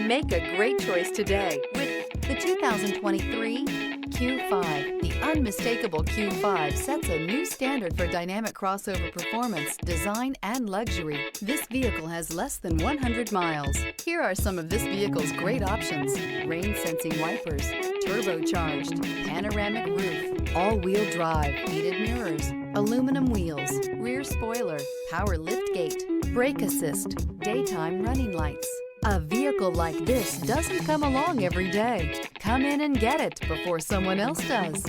Make a great choice today with the 2023 Q5. The unmistakable Q5 sets a new standard for dynamic crossover performance, design, and luxury. This vehicle has less than 100 miles. Here are some of this vehicle's great options: rain-sensing wipers, turbocharged, panoramic roof, all-wheel drive, heated mirrors, aluminum wheels, rear spoiler, power liftgate, brake assist, daytime running lights. A vehicle like this doesn't come along every day. Come in and get it before someone else does.